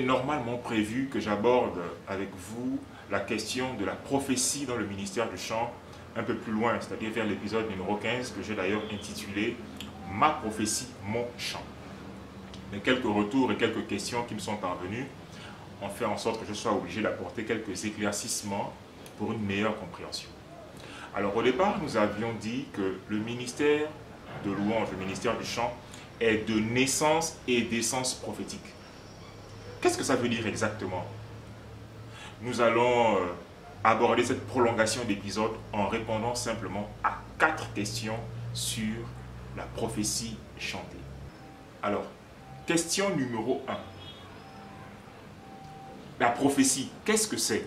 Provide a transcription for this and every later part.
normalement prévu que j'aborde avec vous la question de la prophétie dans le ministère du chant un peu plus loin, c'est-à-dire vers l'épisode numéro 15 que j'ai d'ailleurs intitulé « Ma prophétie, mon chant ». Mais quelques retours et quelques questions qui me sont parvenues ont fait en sorte que je sois obligé d'apporter quelques éclaircissements pour une meilleure compréhension. Alors au départ, nous avions dit que le ministère de louange, le ministère du chant, est de naissance et d'essence prophétique. Qu'est-ce que ça veut dire exactement? Nous allons aborder cette prolongation d'épisode en répondant simplement à 4 questions sur la prophétie chantée. Alors, question numéro 1. La prophétie, qu'est-ce que c'est?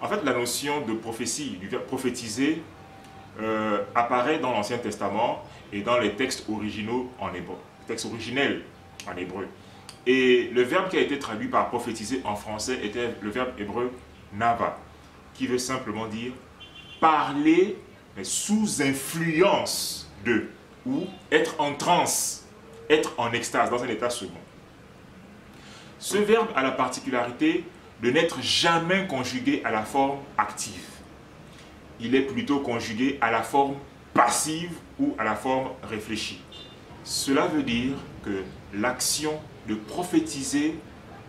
En fait, la notion de prophétie, du verbe prophétiser, apparaît dans l'Ancien Testament et dans les textes originaux en hébreu, textes originels en hébreu. Et le verbe qui a été traduit par prophétiser en français était le verbe hébreu nava, qui veut simplement dire parler mais sous influence de, ou être en transe, être en extase, dans un état second. Ce verbe a la particularité de n'être jamais conjugué à la forme active. Il est plutôt conjugué à la forme passive ou à la forme réfléchie. Cela veut dire que l'action de prophétiser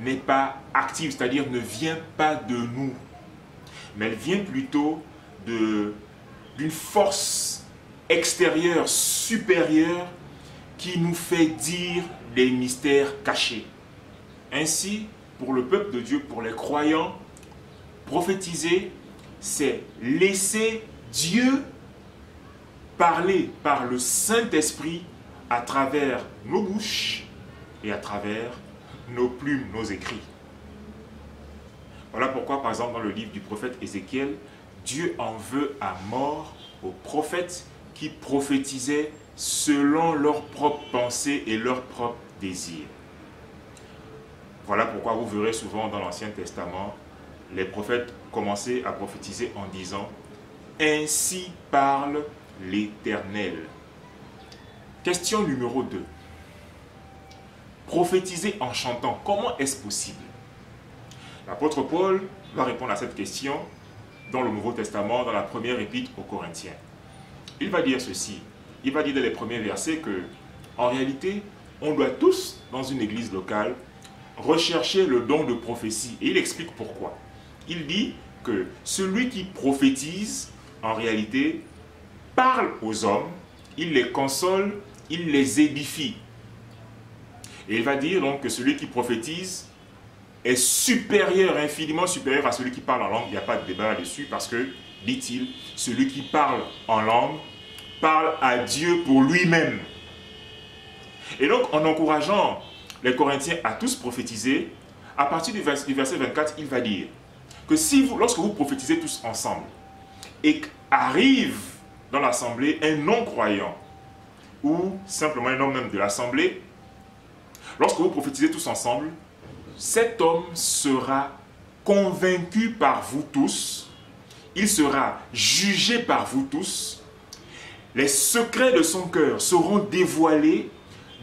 n'est pas active, c'est-à-dire ne vient pas de nous, mais elle vient plutôt d'une force extérieure, supérieure, qui nous fait dire des mystères cachés. Ainsi, pour le peuple de Dieu, pour les croyants, prophétiser, c'est laisser Dieu parler par le Saint-Esprit à travers nos bouches et à travers nos plumes, nos écrits. Voilà pourquoi, par exemple, dans le livre du prophète Ézéchiel, Dieu en veut à mort aux prophètes qui prophétisaient selon leurs propres pensées et leurs propres désirs. Voilà pourquoi vous verrez souvent dans l'Ancien Testament, les prophètes commençaient à prophétiser en disant « Ainsi parle l'Éternel ». Question numéro 2. Prophétiser en chantant, comment est-ce possible? L'apôtre Paul va répondre à cette question dans le Nouveau Testament, dans la première épître aux Corinthiens. Il va dire ceci, il va dire dans les premiers versets que, en réalité, on doit tous, dans une église locale, rechercher le don de prophétie. Et il explique pourquoi. Il dit que celui qui prophétise, en réalité, parle aux hommes, il les console, il les édifie. Et il va dire donc que celui qui prophétise est supérieur, infiniment supérieur à celui qui parle en langue. Il n'y a pas de débat là-dessus parce que, dit-il, celui qui parle en langue parle à Dieu pour lui-même. Et donc, en encourageant les Corinthiens à tous prophétiser, à partir du verset 24, il va dire que si lorsque vous prophétisez tous ensemble et qu'arrive dans l'assemblée un non-croyant ou simplement un homme même de l'assemblée, lorsque vous prophétisez tous ensemble, cet homme sera convaincu par vous tous, il sera jugé par vous tous, les secrets de son cœur seront dévoilés,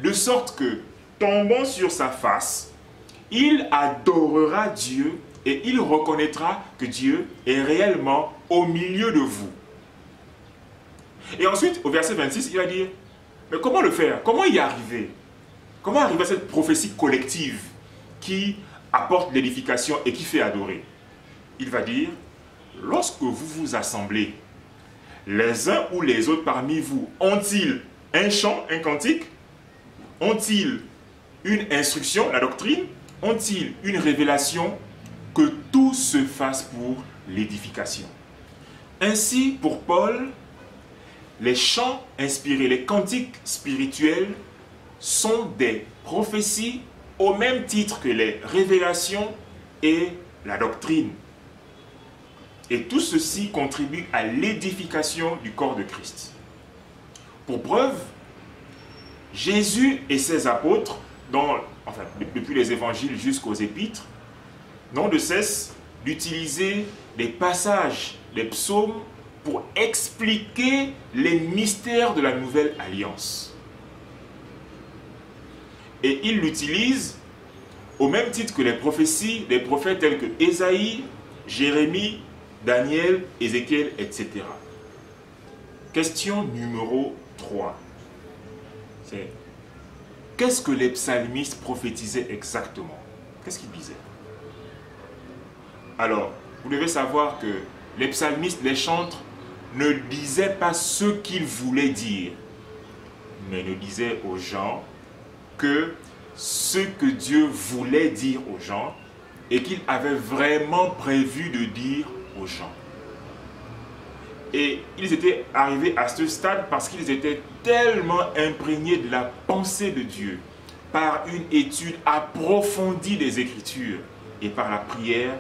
de sorte que, tombant sur sa face, il adorera Dieu et il reconnaîtra que Dieu est réellement au milieu de vous. Et ensuite, au verset 26, il va dire, mais comment le faire? Comment y arriver? Comment arriver à cette prophétie collective qui apporte l'édification et qui fait adorer? Il va dire, lorsque vous vous assemblez, les uns ou les autres parmi vous ont-ils un chant, un cantique? Ont-ils une instruction, la doctrine? Ont-ils une révélation? Que tout se fasse pour l'édification. Ainsi, pour Paul, les chants inspirés, les cantiques spirituels sont des prophéties au même titre que les révélations et la doctrine. Et tout ceci contribue à l'édification du corps de Christ. Pour preuve, Jésus et ses apôtres, depuis les évangiles jusqu'aux épîtres, n'ont de cesse d'utiliser des passages des psaumes pour expliquer les mystères de la nouvelle alliance. Et ils l'utilisent au même titre que les prophéties des prophètes tels que Ésaïe, Jérémie, Daniel, Ézéchiel, etc. Question numéro 3. C'est qu'est-ce que les psalmistes prophétisaient exactement? Qu'est-ce qu'ils disaient? Alors, vous devez savoir que les psalmistes, les chantres, ne disaient pas ce qu'ils voulaient dire, mais ne disaient aux gens que ce que Dieu voulait dire aux gens et qu'il avait vraiment prévu de dire aux gens. Et ils étaient arrivés à ce stade parce qu'ils étaient tellement imprégnés de la pensée de Dieu par une étude approfondie des Écritures et par la prière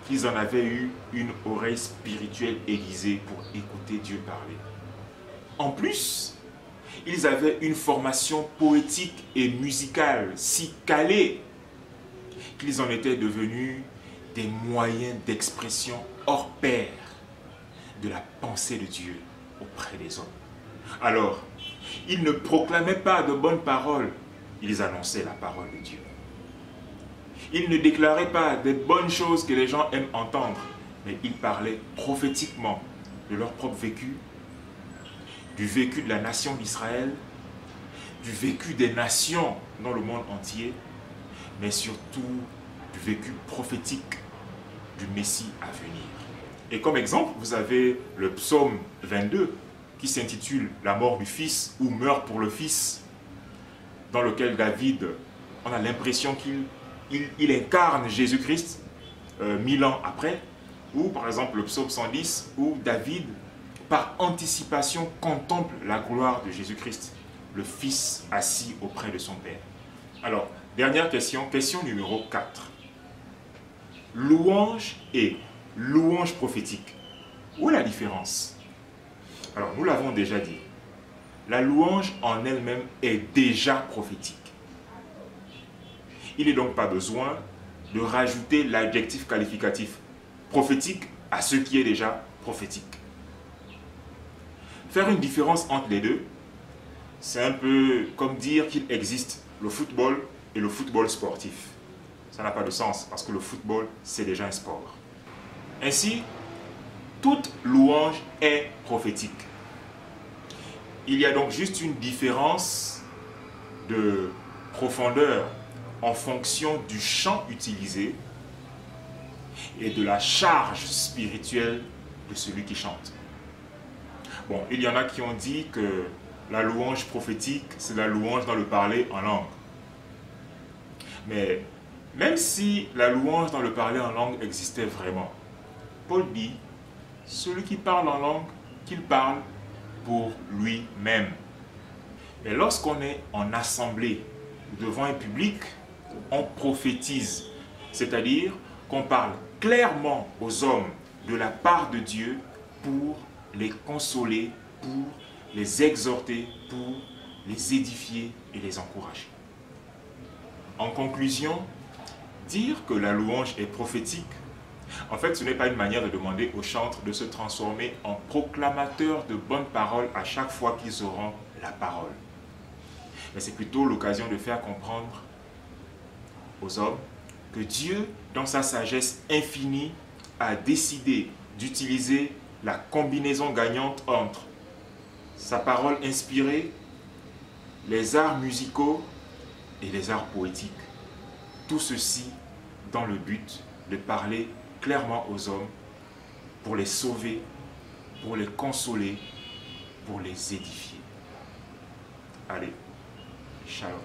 qu'ils en avaient eu une oreille spirituelle aiguisée pour écouter Dieu parler. En plus, ils avaient une formation poétique et musicale si calée qu'ils en étaient devenus des moyens d'expression hors pair de la pensée de Dieu auprès des hommes. Alors, ils ne proclamaient pas de bonnes paroles, ils annonçaient la parole de Dieu. Ils ne déclaraient pas des bonnes choses que les gens aiment entendre, mais ils parlaient prophétiquement de leur propre vécu, du vécu de la nation d'Israël, du vécu des nations dans le monde entier, mais surtout du vécu prophétique du Messie à venir. Et comme exemple, vous avez le psaume 22 qui s'intitule « La mort du Fils » ou « Meurt pour le Fils », dans lequel David, on a l'impression qu'il incarne Jésus-Christ 1000 ans après, ou par exemple le psaume 110 où David, par anticipation, contemple la gloire de Jésus-Christ, le Fils assis auprès de son Père. Alors, dernière question, question numéro 4. Louange et louange prophétique. Où est la différence? Alors, nous l'avons déjà dit. La louange en elle-même est déjà prophétique. Il n'est donc pas besoin de rajouter l'adjectif qualificatif prophétique à ce qui est déjà prophétique. Faire une différence entre les deux, c'est un peu comme dire qu'il existe le football et le football sportif. Ça n'a pas de sens parce que le football, c'est déjà un sport. Ainsi, toute louange est prophétique. Il y a donc juste une différence de profondeur en fonction du chant utilisé et de la charge spirituelle de celui qui chante. Bon, il y en a qui ont dit que la louange prophétique, c'est la louange dans le parler en langue. Mais même si la louange dans le parler en langue existait vraiment, Paul dit, celui qui parle en langue, qu'il parle pour lui-même. Mais lorsqu'on est en assemblée, devant un public, on prophétise. C'est-à-dire qu'on parle clairement aux hommes de la part de Dieu pour les consoler, pour les exhorter, pour les édifier et les encourager. En conclusion, dire que la louange est prophétique, en fait, ce n'est pas une manière de demander aux chantres de se transformer en proclamateurs de bonnes paroles à chaque fois qu'ils auront la parole. Mais c'est plutôt l'occasion de faire comprendre aux hommes que Dieu, dans sa sagesse infinie, a décidé d'utiliser la combinaison gagnante entre sa parole inspirée, les arts musicaux et les arts poétiques. Tout ceci dans le but de parler clairement aux hommes pour les sauver, pour les consoler, pour les édifier. Allez, shalom.